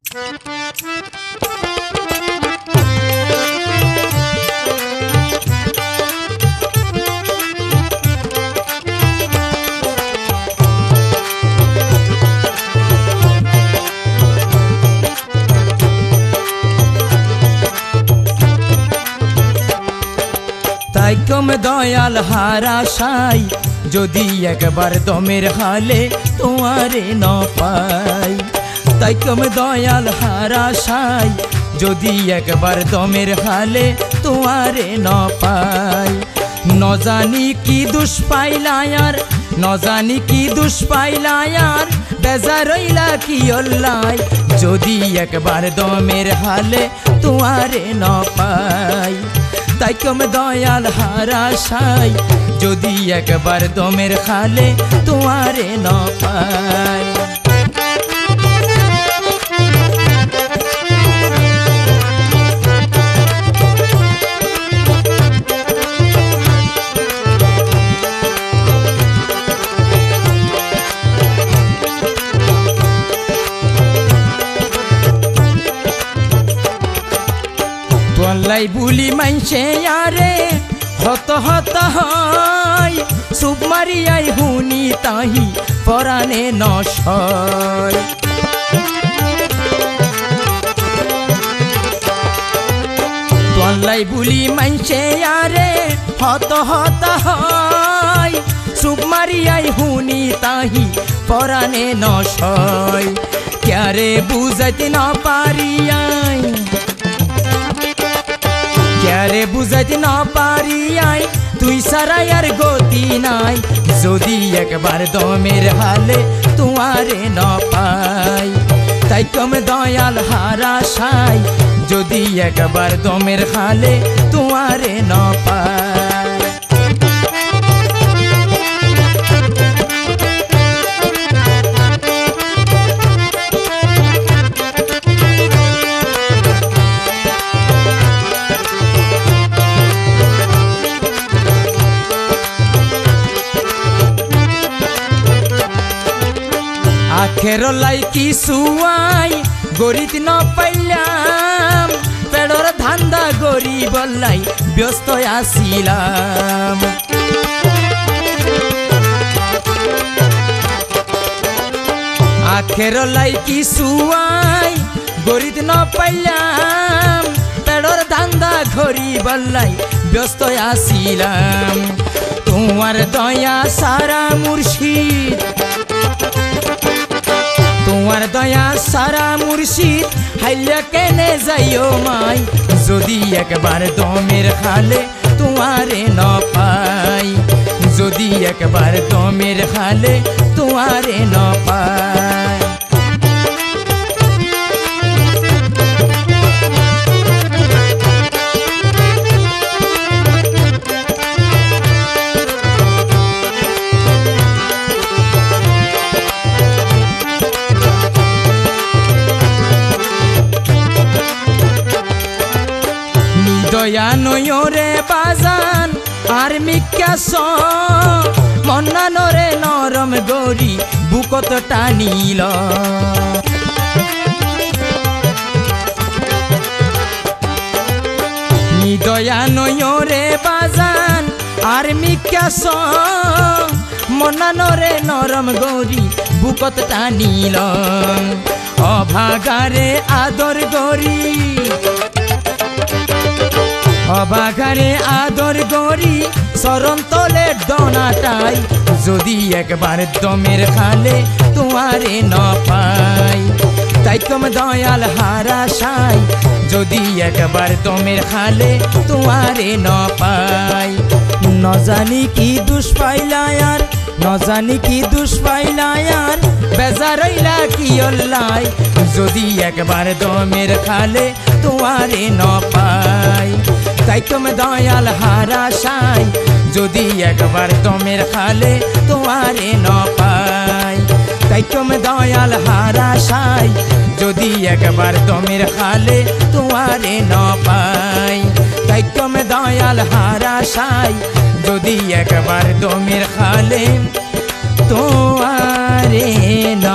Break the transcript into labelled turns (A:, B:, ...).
A: তাই কম দয়াল হারাশাই যদি একবার দমের হালে তোমারে ন পাই। তাই কম দয়াল হারাশাই যদি একবার দমের হালে তোমারে ন পাই। ন জানি কি দুষ পাইলায়ার, ন জানি কি দুষ পাইলায়ার, বেজার রইলা কি অল্লাই যদি একবার দমের হালে তোমারে ন পাই। তাই কম দয়াল হারাশাই যদি একবার দমের খালে তোমারে ন পাই। তোলাই বুলি মানছে আরে হত হত হয়, সুপ মারিয়াই হুনি তাহি পরাণে নশয়। তোলাই বুলি মানছে আরে হত হত হয়, সুপ মারিয়াই হুনি তাহি পরাণে নশয়। ক্যারে বুঝাইতে না পারিয়াই, ক্যারে বুঝাইতে না পারিয়াই, তুই সারা আর গতি নাই যদি একবার দমের হালে তোমারে ন পাই। তাই কম দয়াল হারাশাই যদি একবার দমের হালে তোমারে ন পাই। আখের লাই কি সুয়াই গরিত ন পাইলাম, পেড়র ধান্দা গরিব লাই ব্যস্ত আসিলাম। আখের লাই কি সুয়াই গরিত ন পাইলাম, পেড়র ধান্দা গরিব লাই ব্যস্ত আসিলাম। তোমার দয়া সারা মুর্শিদ, তোমার দয়া সারা মুর্শিদ হাইলা কেনে যাইও মাই যদি একবার দমের খালে তোমারে ন পাই। যদি একবার দমের খালে তোমারে ন পাই। দয়া নয়রে বাজান আর মিক্যাস মন্নানরে নরম গরি বুকত টানিল। দয়া নয়রে বাজান আর মিক্যাস মন্নানরে নরম গরি বুকত টানিল। অভাগারে আদর গরি, অবাগারে আদর গরি চরণ তলে দনাটাই যদি একবার দমের খালে তোমারে ন পাই। তাই কম দয়াল হারাশাই যদি একবার দমের খালে তোমারে ন পাই। ন জানি কি দুষ পাইলায়ার, ন জানি কি দুষ পাইলায়ার, বেজার রইলা কি অল্লাই যদি একবার দমের খালে তোমারে ন পাই। তাই কম দয়াল হারাশাই যদি একবার দমের খালে তোমারে ন পাই। তাই কম দয়াল হারাশাই যদি একবার দমের খালে তোমারে ন পাই। তাই কম দয়াল হারাশাই যদি একবার দমের খালে তোমারে ন